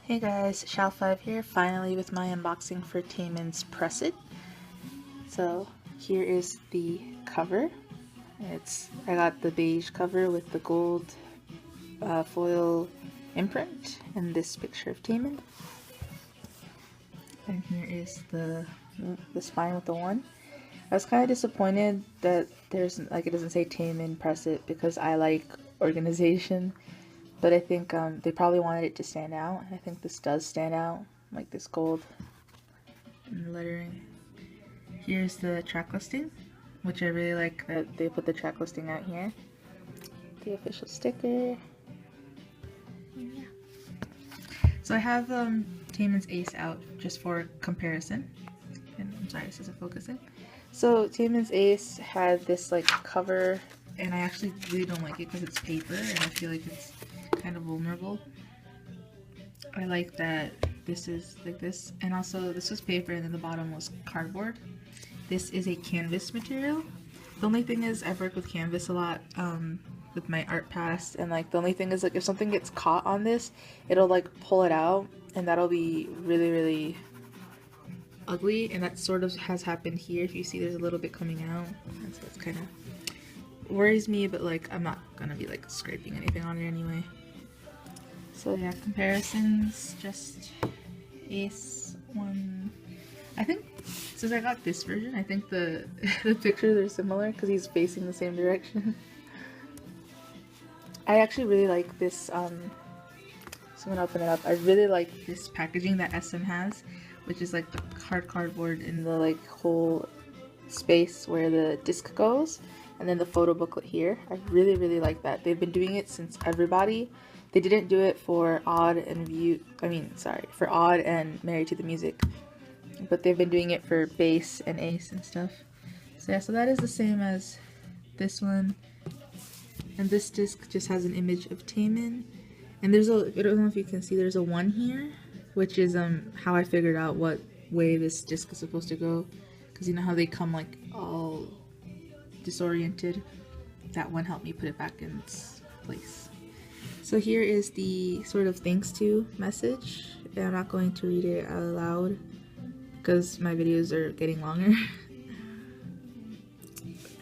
Hey guys, Shao5 here, finally with my unboxing for Taemin's Press It. So here is the cover. I got the beige cover with the gold foil imprint and this picture of Taemin. And here is the spine with the one. I was kind of disappointed that there's it doesn't say Taemin Press It because I like organization. But I think they probably wanted it to stand out. I think this does stand out, like this gold and the lettering. Here's the track listing, which I really like that they put the track listing out here. The official sticker. Yeah. So I have Taemin's Ace out just for comparison. And I'm sorry, this isn't focusing. So Taemin's Ace had this like cover, and I actually really don't like it because it's paper, and I feel like it's kind of vulnerable. I like that this is like this, and also this was paper and then the bottom was cardboard. This is a canvas material. The only thing is I've worked with canvas a lot with my art past, and like the only thing is like if something gets caught on this, it'll like pull it out, and that'll be really ugly, and that sort of has happened here. If you see, there's a little bit coming out, and so it's kind of worries me, but like I'm not gonna be like scraping anything on it anyway. So yeah, comparisons, just Ace one. I think since I got this version, I think the pictures are similar because he's facing the same direction. I actually really like this, so I'm gonna open it up. I really like this packaging that SM has, which is like the cardboard in the like whole space where the disc goes, and then the photo booklet here. I really like that. They've been doing it since Everybody. They didn't do it for Odd and for Odd and Married to the Music, but they've been doing it for Bass and Ace and stuff. So yeah, so that is the same as this one, and this disc just has an image of Taemin, and there's I don't know if you can see, there's a 1 here, which is how I figured out what way this disc is supposed to go, because you know how they come like all disoriented. That one helped me put it back in its place. So here is the sort of thanks to message, and I'm not going to read it out loud because my videos are getting longer.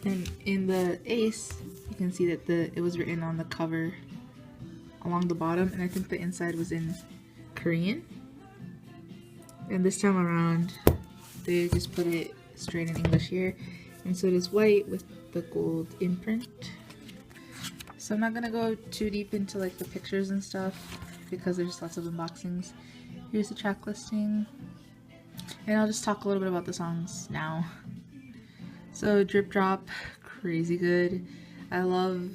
And in the Ace, you can see that it was written on the cover along the bottom, and I think the inside was in Korean. And this time around, they just put it straight in English here, and so it is white with the gold imprint. So I'm not gonna go too deep into like the pictures and stuff because there's lots of unboxings. Here's the track listing, and I'll just talk a little bit about the songs now. So Drip Drop, crazy good. I love,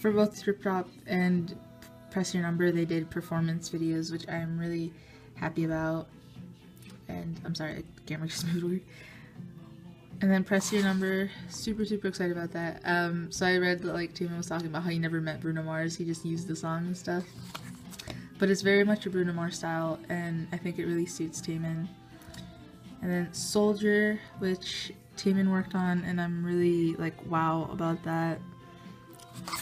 for both Drip Drop and Press Your Number, they did performance videos, which I'm really happy about. And I'm sorry, the camera just moved weird. And then Press Your Number, super excited about that. So I read that like Taemin was talking about how he never met Bruno Mars, he just used the song and stuff. But it's very much a Bruno Mars style, and I think it really suits Taemin. And then Soldier, which Taemin worked on, and I'm really like wow about that.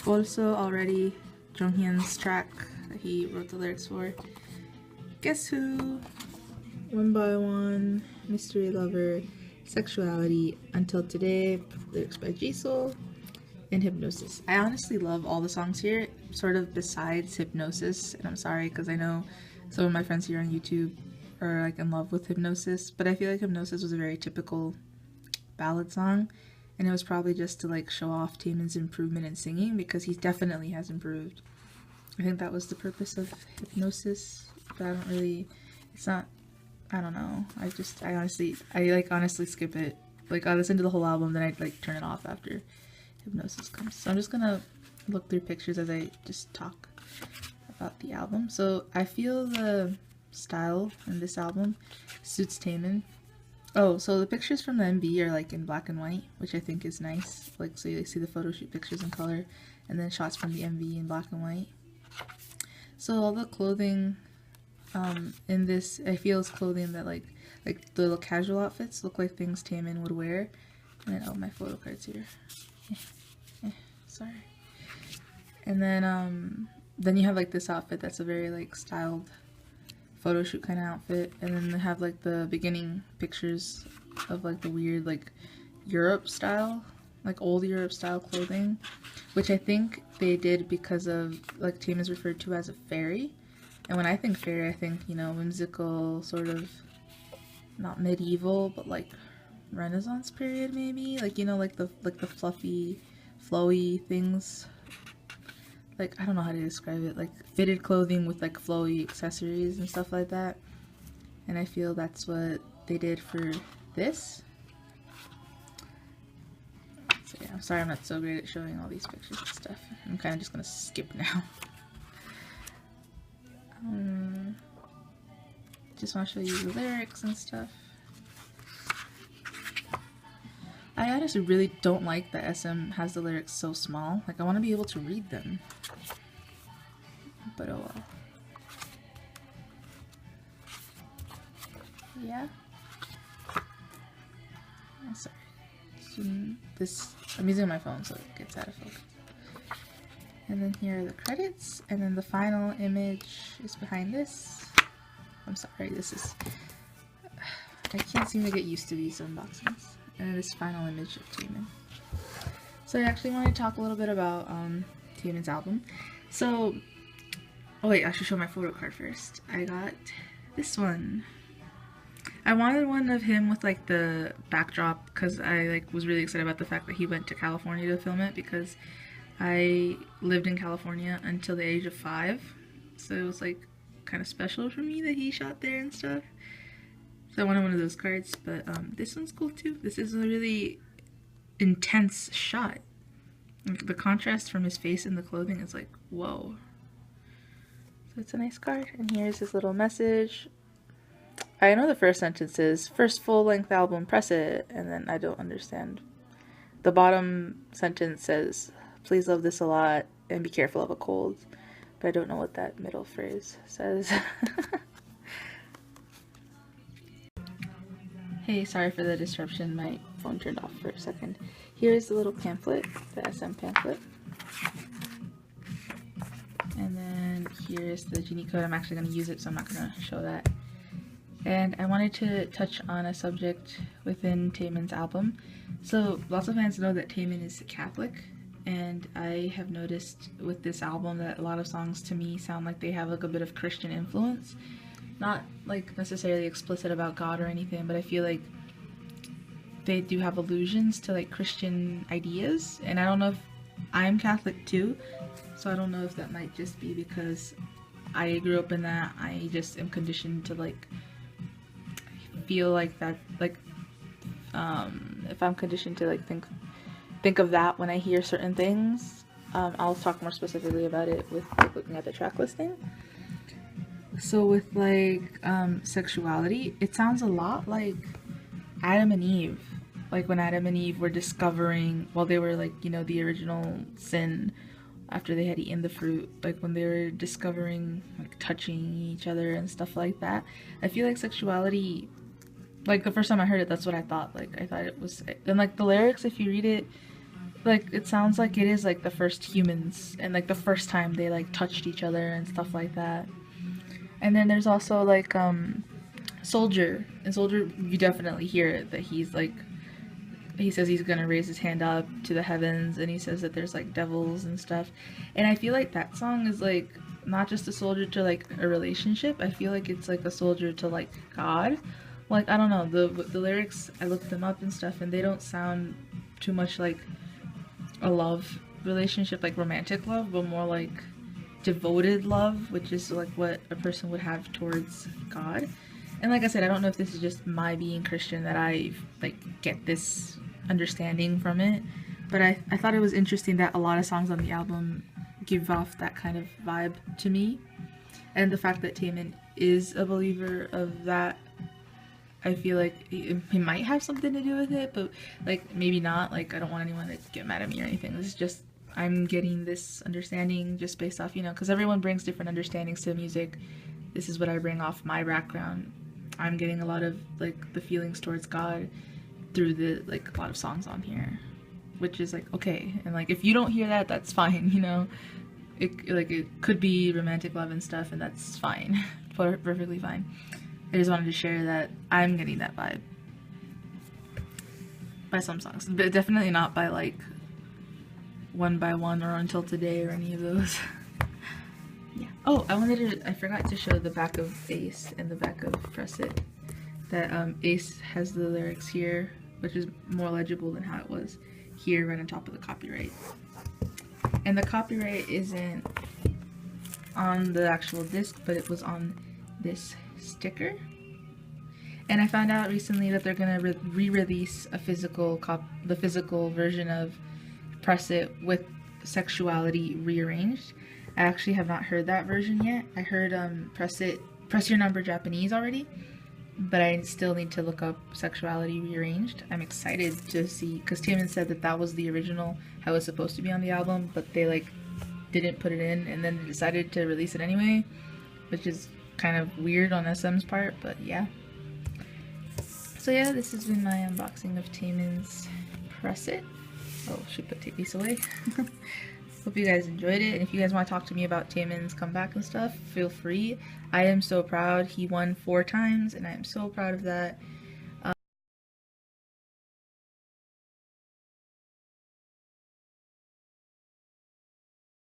Also already, Jonghyun's track that he wrote the lyrics for. Guess Who, One by One, Mystery Lover, Sexuality, Until Today, lyrics by Jisoo, and Hypnosis. I honestly love all the songs here, sort of besides Hypnosis, and I'm sorry because I know some of my friends here on YouTube are like in love with Hypnosis, but I feel like Hypnosis was a very typical ballad song, and it was probably just to like show off Taemin's improvement in singing because he definitely has improved. I think that was the purpose of Hypnosis, but I don't really, it's not, I don't know. I honestly skip it. Like I listen to the whole album, then I like turn it off after Hypnosis comes. So I'm just gonna look through pictures as I just talk about the album. So I feel the style in this album suits Taemin. Oh, so the pictures from the MV are like in black and white, which I think is nice. Like so you see the photo shoot pictures in color, and then shots from the MV in black and white. So all the clothing in this, I feel is clothing that like the casual outfits look like things Taemin would wear. And then, oh, my photo cards here. Sorry. And then you have like this outfit that's a very like styled photo shoot kind of outfit, and then they have like the beginning pictures of like the weird like Europe style, like old Europe style clothing, which I think they did because of, like, Taemin is referred to as a fairy, and when I think fairy, I think, you know, whimsical, sort of not medieval, but like Renaissance period maybe, like, you know, like the fluffy, flowy things. Like, I don't know how to describe it, like fitted clothing with like flowy accessories and stuff like that. And I feel that's what they did for this. So yeah, I'm sorry I'm not so great at showing all these pictures and stuff. I'm kind of just gonna skip now. Just want to show you the lyrics and stuff. I honestly really don't like that SM has the lyrics so small. Like, I want to be able to read them. But oh well. Yeah. Oh, sorry. I'm using my phone so it gets out of focus. And then here are the credits, and then the final image is behind this. I'm sorry, this is... I can't seem to get used to these unboxings. And then this final image of Taemin. So I actually want to talk a little bit about Taemin's album. So, oh wait, I should show my photo card first. I got this one. I wanted one of him with like the backdrop because I like was really excited about the fact that he went to California to film it, because I lived in California until the age of 5, so it was like kind of special for me that he shot there and stuff. So I wanted one of those cards, but this one's cool too. This is a really intense shot. Like, the contrast from his face and the clothing is like, whoa. So it's a nice card, and here's his little message. I know the first sentence is, first full-length album, press it, and then I don't understand. The bottom sentence says, please love this a lot and be careful of a cold, but I don't know what that middle phrase says. Hey, sorry for the disruption, my phone turned off for a second. Here's the little pamphlet, the SM pamphlet. And then here's the Genie code. I'm actually going to use it, so I'm not going to show that. And I wanted to touch on a subject within Taemin's album. So lots of fans know that Taemin is Catholic, and I have noticed with this album that a lot of songs to me sound like they have like a bit of Christian influence. Not like necessarily explicit about God or anything, but I feel like they do have allusions to like Christian ideas, and I don't know if I'm Catholic too, so I don't know if that might just be because I grew up in that. I just am conditioned to like feel like that, like if I'm conditioned to like think of that when I hear certain things. I'll talk more specifically about it with like, looking at the track listing. So with like sexuality, it sounds a lot like Adam and Eve, like when Adam and Eve were discovering, well, they were like, you know, the original sin after they had eaten the fruit, like when they were discovering like touching each other and stuff like that. I feel like sexuality, like the first time I heard it, that's what I thought. Like I thought it was, and like the lyrics, if you read it, like it sounds like it is like the first humans and like the first time they like touched each other and stuff like that. And then there's also like Soldier. In Soldier, you definitely hear it, that he's like, he says he's gonna raise his hand up to the heavens, and he says that there's like devils and stuff. And I feel like that song is like not just a soldier to like a relationship. I feel like it's like a soldier to like God. Like, I don't know, the lyrics, I looked them up and stuff, and they don't sound too much like a love relationship, like romantic love, but more like devoted love, which is like what a person would have towards God. And like I said, I don't know if this is just my being Christian that I like get this understanding from it, but I thought it was interesting that a lot of songs on the album give off that kind of vibe to me, and the fact that Taemin is a believer of that, I feel like he might have something to do with it, but like maybe not. Like, I don't want anyone to get mad at me or anything. This is just, I'm getting this understanding just based off, you know, because everyone brings different understandings to music. This is what I bring off my background. I'm getting a lot of like the feelings towards God through the like a lot of songs on here, which is like okay. And like if you don't hear that, that's fine, you know. it could be romantic love and stuff, and that's fine. Perfectly fine. I just wanted to share that I'm getting that vibe by some songs, but definitely not by like One by One or Until Today or any of those. Yeah. Oh, I forgot to show the back of Ace and the back of Press It. That Ace has the lyrics here, which is more legible than how it was here right on top of the copyright. And the copyright isn't on the actual disc, but it was on this sticker. And I found out recently that they're gonna re-release a the physical version of Press It with Sexuality rearranged. I actually have not heard that version yet. I heard Press Your Number Japanese already, but I still need to look up Sexuality rearranged. I'm excited to see, because Taemin said that that was the original, how it was supposed to be on the album, but they like didn't put it in, and then they decided to release it anyway, which is kind of weird on SM's part, but yeah. So yeah, this has been my unboxing of Taemin's Press It. Oh, should put these away. Hope you guys enjoyed it, and if you guys want to talk to me about Taemin's comeback and stuff, feel free. I am so proud. He won 4 times, and I am so proud of that.